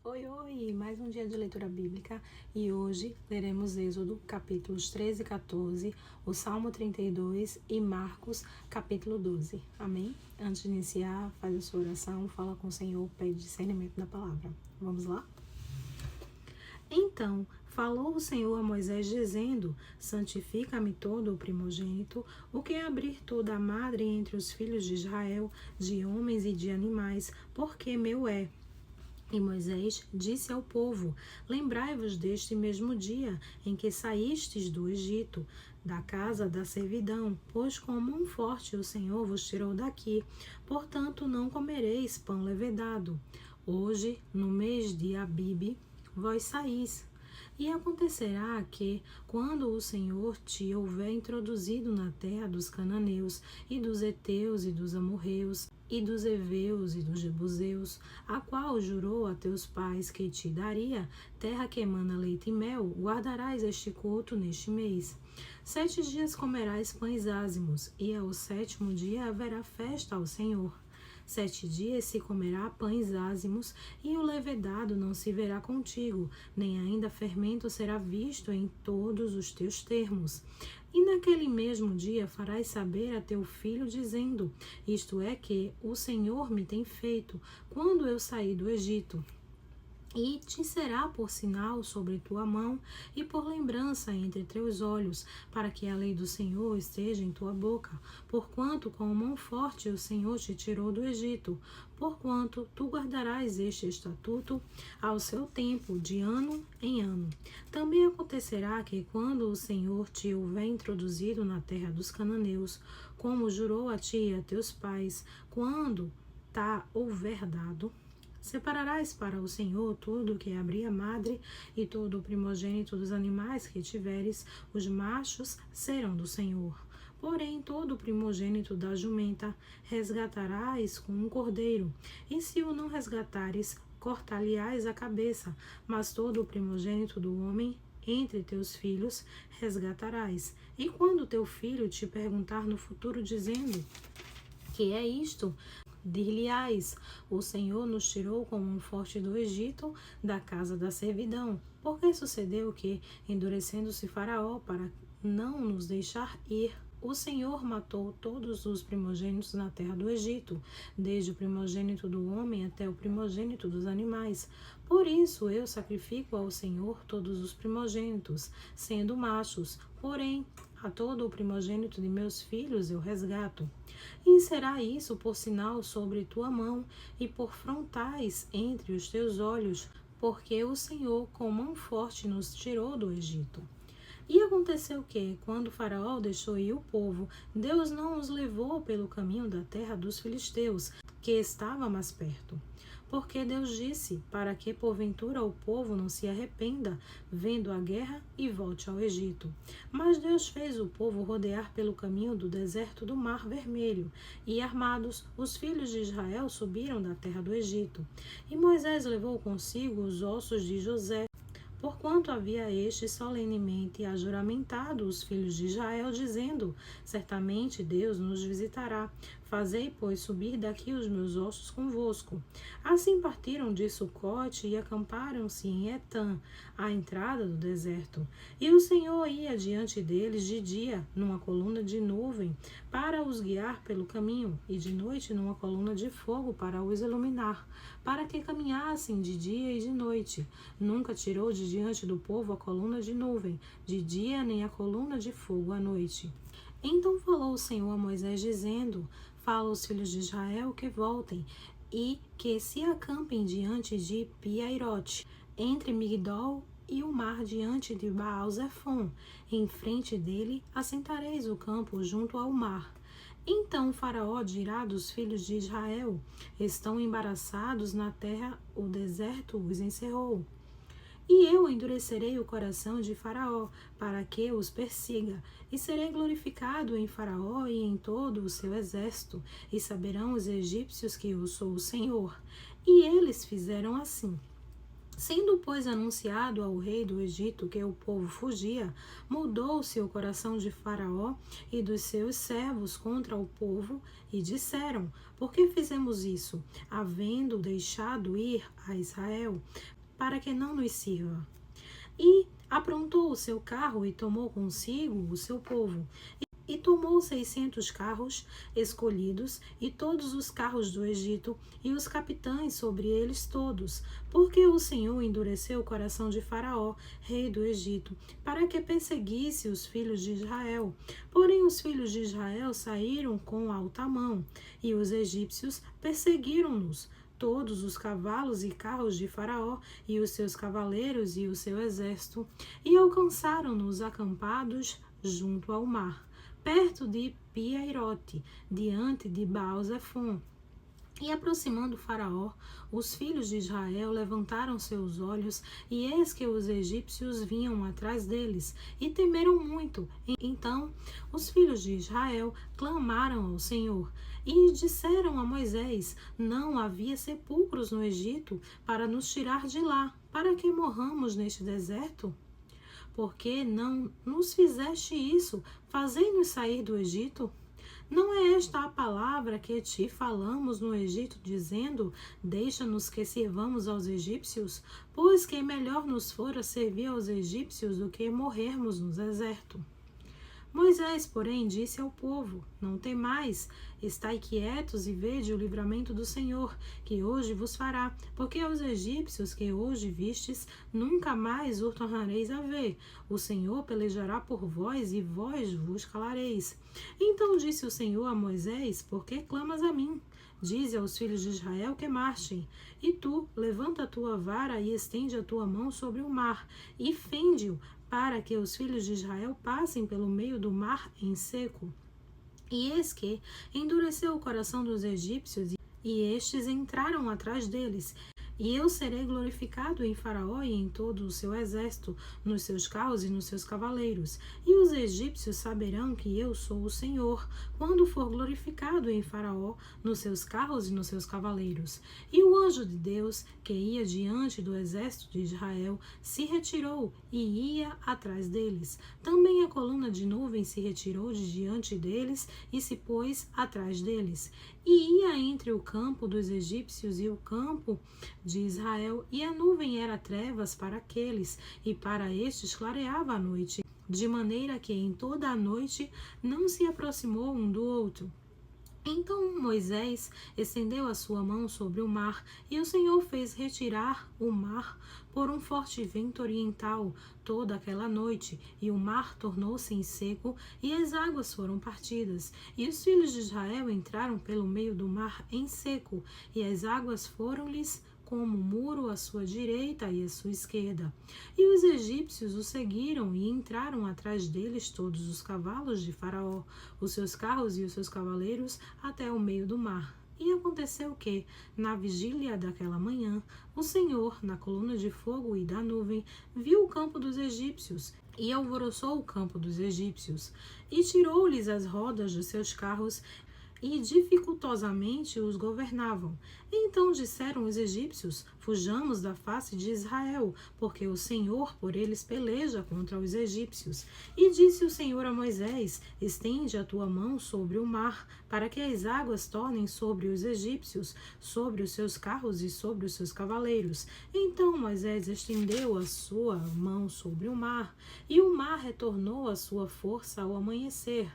Oi, mais um dia de leitura bíblica e hoje leremos Êxodo, capítulos 13 e 14, o Salmo 32 e Marcos, capítulo 12. Amém? Antes de iniciar, faz a sua oração, fala com o Senhor, pede discernimento da palavra. Vamos lá? Então, falou o Senhor a Moisés, dizendo: santifica-me todo o primogênito, o que abrir toda a madre entre os filhos de Israel, de homens e de animais, porque meu é. E Moisés disse ao povo: lembrai-vos deste mesmo dia em que saístes do Egito, da casa da servidão, pois com mão forte o Senhor vos tirou daqui. Portanto, não comereis pão levedado. Hoje, no mês de Abibe, vós saís. E acontecerá que, quando o Senhor te houver introduzido na terra dos cananeus, e dos heteus, e dos amorreus, e dos heveus, e dos jebuseus, a qual jurou a teus pais que te daria, terra que emana leite e mel, guardarás este culto neste mês. 7 dias comerás pães ázimos, e ao 7º dia haverá festa ao Senhor. 7 dias se comerá pães ázimos, e o levedado não se verá contigo, nem ainda fermento será visto em todos os teus termos. E naquele mesmo dia farás saber a teu filho, dizendo: isto é que o Senhor me tem feito, quando eu saí do Egito. E te será por sinal sobre tua mão e por lembrança entre teus olhos, para que a lei do Senhor esteja em tua boca, porquanto com mão forte o Senhor te tirou do Egito, porquanto tu guardarás este estatuto ao seu tempo, de ano em ano. Também acontecerá que quando o Senhor te houver introduzido na terra dos cananeus, como jurou a ti e a teus pais, quando houver dado, separarás para o Senhor tudo que abrir a madre, e todo o primogênito dos animais que tiveres, os machos serão do Senhor. Porém, todo o primogênito da jumenta resgatarás com um cordeiro, e se o não resgatares, cortar-lhe-ás a cabeça, mas todo o primogênito do homem entre teus filhos resgatarás. E quando teu filho te perguntar no futuro, dizendo: que é isto? Dir-lhe-ás: o Senhor nos tirou com mão forte do Egito, da casa da servidão. Porque sucedeu que, endurecendo-se Faraó para não nos deixar ir, o Senhor matou todos os primogênitos na terra do Egito, desde o primogênito do homem até o primogênito dos animais. Por isso eu sacrifico ao Senhor todos os primogênitos, sendo machos, porém a todo o primogênito de meus filhos eu resgato. E será isso por sinal sobre tua mão e por frontais entre os teus olhos, porque o Senhor com mão forte nos tirou do Egito. E aconteceu que, quando Faraó deixou ir o povo, Deus não os levou pelo caminho da terra dos filisteus, que estava mais perto. Porque Deus disse, para que porventura o povo não se arrependa, vendo a guerra, e volte ao Egito. Mas Deus fez o povo rodear pelo caminho do deserto do Mar Vermelho, e armados, os filhos de Israel subiram da terra do Egito. E Moisés levou consigo os ossos de José, porquanto havia este solenemente ajuramentado os filhos de Israel, dizendo: certamente Deus nos visitará. Fazei, pois, subir daqui os meus ossos convosco. Assim partiram de Sucote e acamparam-se em Etã, à entrada do deserto. E o Senhor ia diante deles de dia, numa coluna de nuvem, para os guiar pelo caminho, e de noite numa coluna de fogo para os iluminar, para que caminhassem de dia e de noite. Nunca tirou de diante do povo a coluna de nuvem, de dia, nem a coluna de fogo à noite. Então falou o Senhor a Moisés, dizendo: fala aos filhos de Israel que voltem, e que se acampem diante de Piairote, entre Migdol e o mar, diante de Baal-Zefon. Em frente dele assentareis o campo junto ao mar. Então Faraó dirá dos filhos de Israel: estão embaraçados na terra, o deserto os encerrou. E eu endurecerei o coração de Faraó, para que os persiga, e serei glorificado em Faraó e em todo o seu exército, e saberão os egípcios que eu sou o Senhor. E eles fizeram assim. Sendo, pois, anunciado ao rei do Egito que o povo fugia, mudou-se o coração de Faraó e dos seus servos contra o povo, e disseram: Por que fizemos isso, havendo deixado ir a Israel, para que não nos sirva? E aprontou o seu carro e tomou consigo o seu povo. E tomou 600 carros escolhidos e todos os carros do Egito e os capitães sobre eles todos, porque o Senhor endureceu o coração de Faraó, rei do Egito, para que perseguisse os filhos de Israel. Porém os filhos de Israel saíram com alta mão, e os egípcios perseguiram-nos, todos os cavalos e carros de Faraó, e os seus cavaleiros e o seu exército, e alcançaram-nos acampados junto ao mar, perto de Piairote, diante de Baal-Zefon. E aproximando Faraó, os filhos de Israel levantaram seus olhos, e eis que os egípcios vinham atrás deles, e temeram muito. Então os filhos de Israel clamaram ao Senhor, e disseram a Moisés: Não havia sepulcros no Egito para nos tirar de lá, para que morramos neste deserto? Por que não nos fizeste isso, fazei-nos sair do Egito? Não é esta a palavra que te falamos no Egito, dizendo: Deixa-nos que sirvamos aos egípcios? Pois que melhor nos fora servir aos egípcios do que morrermos no deserto. Moisés, porém, disse ao povo: Não temais, estai quietos e vede o livramento do Senhor, que hoje vos fará, porque aos egípcios que hoje vistes, nunca mais os tornareis a ver. O Senhor pelejará por vós, e vós vos calareis. Então disse o Senhor a Moisés: Por que clamas a mim? Dize aos filhos de Israel que marchem. E tu, levanta a tua vara e estende a tua mão sobre o mar, e fende-o, para que os filhos de Israel passem pelo meio do mar em seco. E eis que endureceu o coração dos egípcios, e estes entraram atrás deles. E eu serei glorificado em Faraó e em todo o seu exército, nos seus carros e nos seus cavaleiros. E os egípcios saberão que eu sou o Senhor, quando for glorificado em Faraó, nos seus carros e nos seus cavaleiros. E o anjo de Deus, que ia diante do exército de Israel, se retirou e ia atrás deles. Também a coluna de nuvem se retirou de diante deles e se pôs atrás deles. E ia entre o campo dos egípcios e o campo de Israel, e a nuvem era trevas para aqueles, e para estes clareava a noite, de maneira que em toda a noite não se aproximou um do outro. Então Moisés estendeu a sua mão sobre o mar, e o Senhor fez retirar o mar por um forte vento oriental toda aquela noite, e o mar tornou-se em seco, e as águas foram partidas. E os filhos de Israel entraram pelo meio do mar em seco, e as águas foram-lhes como muro à sua direita e à sua esquerda. E os egípcios o seguiram e entraram atrás deles todos os cavalos de Faraó, os seus carros e os seus cavaleiros, até o meio do mar. E aconteceu que, na vigília daquela manhã, o Senhor, na coluna de fogo e da nuvem, viu o campo dos egípcios, e alvoroçou o campo dos egípcios, e tirou-lhes as rodas dos seus carros, e dificultosamente os governavam. Então disseram os egípcios: Fujamos da face de Israel, porque o Senhor por eles peleja contra os egípcios. E disse o Senhor a Moisés: Estende a tua mão sobre o mar, para que as águas tornem sobre os egípcios, sobre os seus carros e sobre os seus cavaleiros. Então Moisés estendeu a sua mão sobre o mar, e o mar retornou à sua força ao amanhecer.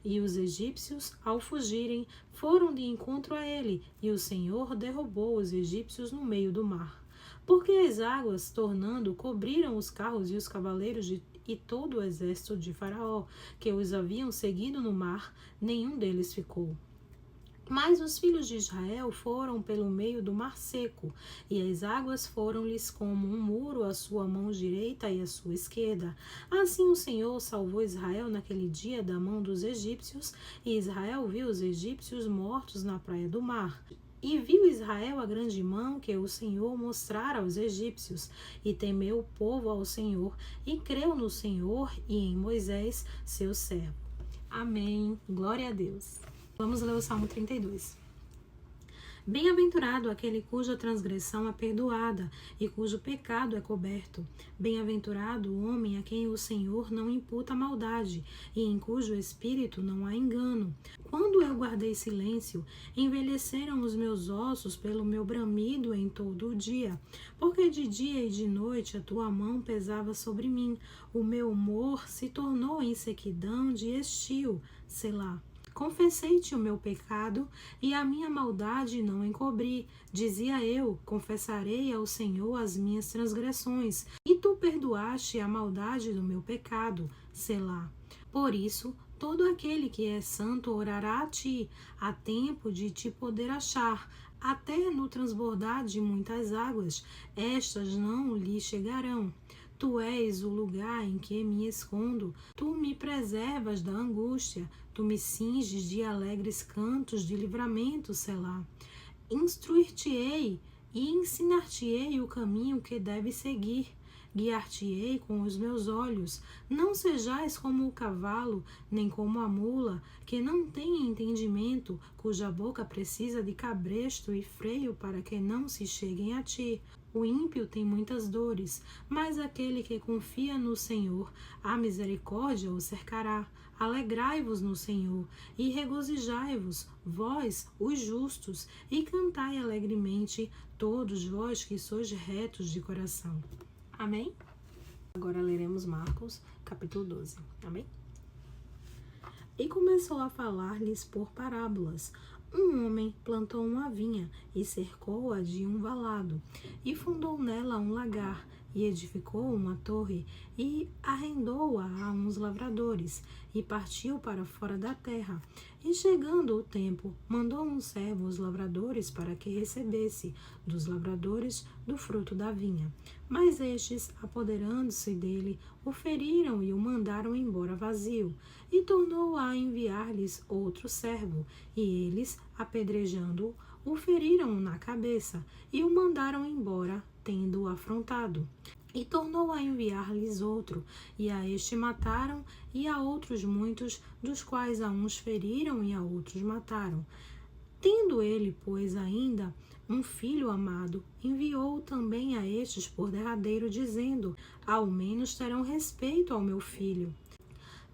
E os egípcios, ao fugirem, foram de encontro a ele, e o Senhor derrubou os egípcios no meio do mar. Porque as águas, tornando, cobriram os carros e os cavaleiros e todo o exército de Faraó, que os haviam seguido no mar, nenhum deles ficou. Mas os filhos de Israel foram pelo meio do mar seco, e as águas foram-lhes como um muro à sua mão direita e à sua esquerda. Assim o Senhor salvou Israel naquele dia da mão dos egípcios, e Israel viu os egípcios mortos na praia do mar. E viu Israel a grande mão que o Senhor mostrara aos egípcios, e temeu o povo ao Senhor, e creu no Senhor e em Moisés, seu servo. Amém. Glória a Deus. Vamos ler o Salmo 32. Bem-aventurado aquele cuja transgressão é perdoada e cujo pecado é coberto. Bem-aventurado o homem a quem o Senhor não imputa maldade e em cujo espírito não há engano. Quando eu guardei silêncio, envelheceram os meus ossos pelo meu bramido em todo o dia. Porque de dia e de noite a tua mão pesava sobre mim. O meu humor se tornou em sequidão de estio. Selá. Confessei-te o meu pecado e a minha maldade não encobri. Dizia eu, confessarei ao Senhor as minhas transgressões, e tu perdoaste a maldade do meu pecado. Selá. Por isso, todo aquele que é santo orará a ti, a tempo de te poder achar, até no transbordar de muitas águas, estas não lhe chegarão. Tu és o lugar em que me escondo, tu me preservas da angústia, tu me cinges de alegres cantos de livramento, Selá. Instruir-te-ei e ensinar-te-ei o caminho que deves seguir. Guiar-te-ei com os meus olhos. Não sejais como o cavalo, nem como a mula, que não tem entendimento, cuja boca precisa de cabresto e freio para que não se cheguem a ti. O ímpio tem muitas dores, mas aquele que confia no Senhor, a misericórdia o cercará. Alegrai-vos no Senhor e regozijai-vos, vós, os justos, e cantai alegremente, todos vós que sois retos de coração. Amém? Agora leremos Marcos, capítulo 12. Amém? E começou a falar-lhes por parábolas. Um homem plantou uma vinha e cercou-a de um valado, e fundou nela um lagar, e edificou uma torre, e arrendou-a a uns lavradores, e partiu para fora da terra. E chegando o tempo, mandou um servo aos lavradores para que recebesse dos lavradores do fruto da vinha. Mas estes, apoderando-se dele, o feriram e o mandaram embora vazio. E tornou a enviar-lhes outro servo, e eles, apedrejando-o, o feriram na cabeça, e o mandaram embora, tendo-o afrontado. E tornou a enviar-lhes outro, e a este mataram, e a outros muitos, dos quais a uns feriram e a outros mataram. Tendo ele, pois, ainda um filho amado, enviou também a estes por derradeiro, dizendo: ao menos terão respeito ao meu filho.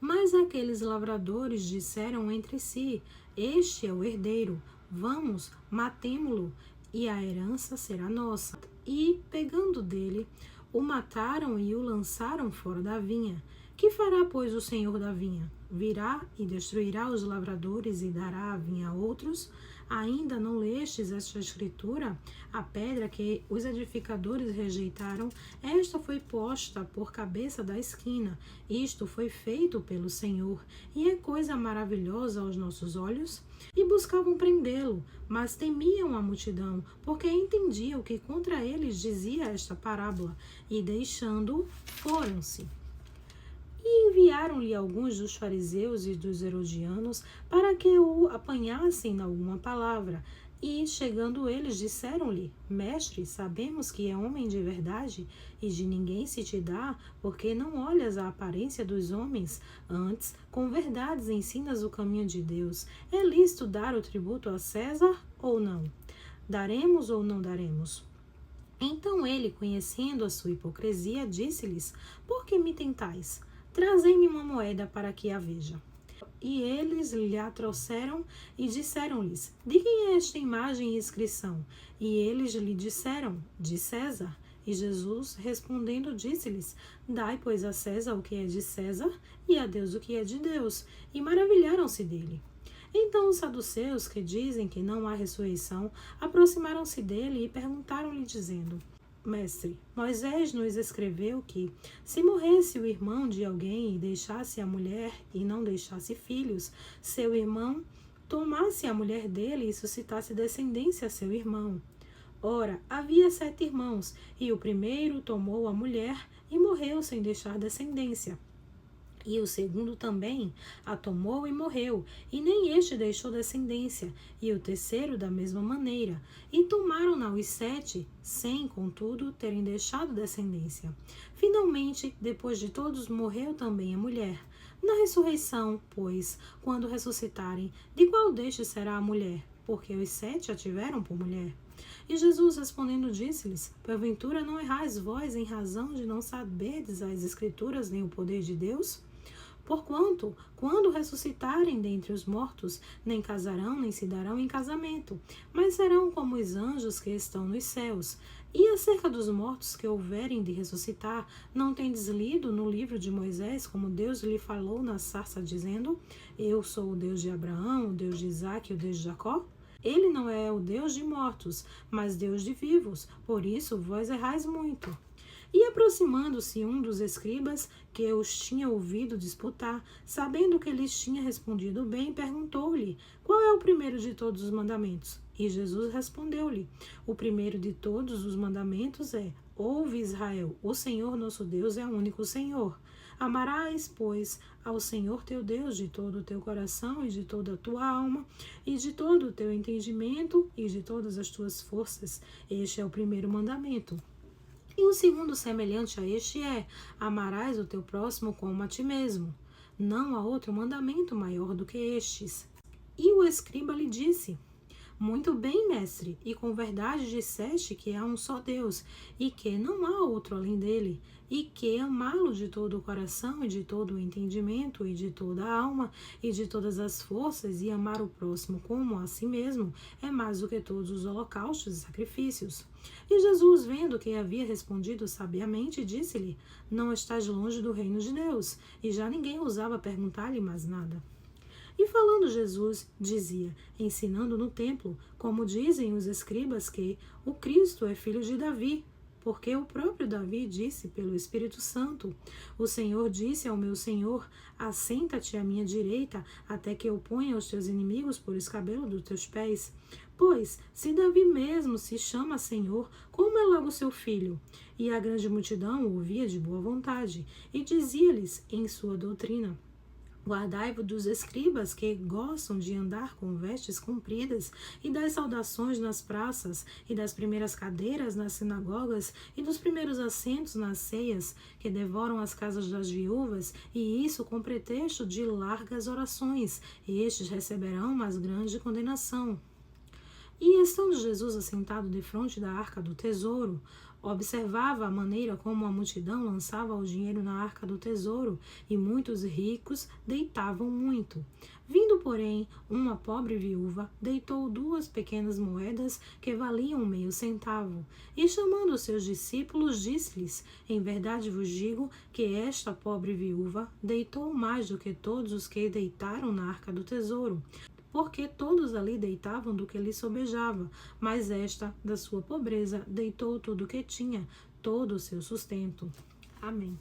Mas aqueles lavradores disseram entre si: este é o herdeiro, vamos, matemo-lo, e a herança será nossa. E, pegando dele, o mataram e o lançaram fora da vinha. Que fará, pois, o senhor da vinha? Virá e destruirá os lavradores e dará a vinha a outros? Ainda não lestes esta escritura? A pedra que os edificadores rejeitaram, esta foi posta por cabeça da esquina. Isto foi feito pelo Senhor, e é coisa maravilhosa aos nossos olhos. E buscavam prendê-lo, mas temiam a multidão, porque entendiam que contra eles dizia esta parábola, e deixando-o, foram-se. E enviaram-lhe alguns dos fariseus e dos herodianos para que o apanhassem em alguma palavra. E, chegando eles, disseram-lhe: Mestre, sabemos que é homem de verdade, e de ninguém se te dá, porque não olhas a aparência dos homens. Antes, com verdades ensinas o caminho de Deus. É lícito dar o tributo a César ou não? Daremos ou não daremos? Então ele, conhecendo a sua hipocrisia, disse-lhes: Por que me tentais? Trazei-me uma moeda para que a veja. E eles lhe a trouxeram e disseram-lhes: De quem é esta imagem e inscrição? E eles lhe disseram: De César. E Jesus, respondendo, disse-lhes: Dai, pois, a César o que é de César, e a Deus o que é de Deus. E maravilharam-se dele. Então os saduceus, que dizem que não há ressurreição, aproximaram-se dele e perguntaram-lhe, dizendo: Mestre, Moisés nos escreveu que, se morresse o irmão de alguém e deixasse a mulher e não deixasse filhos, seu irmão tomasse a mulher dele e suscitasse descendência a seu irmão. Ora, havia 7 irmãos, e o primeiro tomou a mulher e morreu sem deixar descendência. E o segundo também a tomou e morreu, e nem este deixou descendência, e o terceiro da mesma maneira. E tomaram-na os 7, sem, contudo, terem deixado descendência. Finalmente, depois de todos, morreu também a mulher. Na ressurreição, pois, quando ressuscitarem, de qual destes será a mulher? porque os 7 a tiveram por mulher. E Jesus respondendo disse-lhes: porventura não errais vós em razão de não saberdes as Escrituras nem o poder de Deus? Porquanto, quando ressuscitarem dentre os mortos, nem casarão, nem se darão em casamento, mas serão como os anjos que estão nos céus. E acerca dos mortos que houverem de ressuscitar, não tendes lido no livro de Moisés, como Deus lhe falou na sarça, dizendo: eu sou o Deus de Abraão, o Deus de Isaque e o Deus de Jacó? Ele não é o Deus de mortos, mas Deus de vivos. Por isso vós errais muito. E aproximando-se um dos escribas, que os tinha ouvido disputar, sabendo que lhes tinha respondido bem, perguntou-lhe: qual é o primeiro de todos os mandamentos? E Jesus respondeu-lhe: o primeiro de todos os mandamentos é: ouve, Israel, o Senhor nosso Deus é o único Senhor. Amarás, pois, ao Senhor teu Deus de todo o teu coração e de toda a tua alma e de todo o teu entendimento e de todas as tuas forças. Este é o primeiro mandamento. E o segundo semelhante a este é: amarás o teu próximo como a ti mesmo. Não há outro mandamento maior do que estes. E o escriba lhe disse: muito bem, mestre, e com verdade disseste que há um só Deus, e que não há outro além dele, e que amá-lo de todo o coração, e de todo o entendimento, e de toda a alma, e de todas as forças, e amar o próximo como a si mesmo, é mais do que todos os holocaustos e sacrifícios. E Jesus, vendo que havia respondido sabiamente, disse-lhe: não estás longe do reino de Deus. E já ninguém ousava perguntar-lhe mais nada. E falando Jesus, dizia, ensinando no templo, como dizem os escribas, que o Cristo é filho de Davi, porque o próprio Davi disse pelo Espírito Santo: o Senhor disse ao meu Senhor: assenta-te à minha direita, até que eu ponha os teus inimigos por escabelo dos teus pés. Pois, se Davi mesmo se chama Senhor, como é logo seu filho? E a grande multidão o ouvia de boa vontade, e dizia-lhes em sua doutrina: guardai-vos dos escribas que gostam de andar com vestes compridas, e das saudações nas praças, e das primeiras cadeiras nas sinagogas, e dos primeiros assentos nas ceias, que devoram as casas das viúvas, e isso com pretexto de largas orações. Estes receberão mais grande condenação. E estando Jesus assentado defronte da arca do tesouro, observava a maneira como a multidão lançava o dinheiro na arca do tesouro, e muitos ricos deitavam muito. Vindo, porém, uma pobre viúva, deitou 2 pequenas moedas que valiam meio centavo. E chamando os seus discípulos, disse-lhes: em verdade vos digo que esta pobre viúva deitou mais do que todos os que deitaram na arca do tesouro, porque todos ali deitavam do que lhe sobejava, mas esta, da sua pobreza, deitou tudo o que tinha, todo o seu sustento. Amém.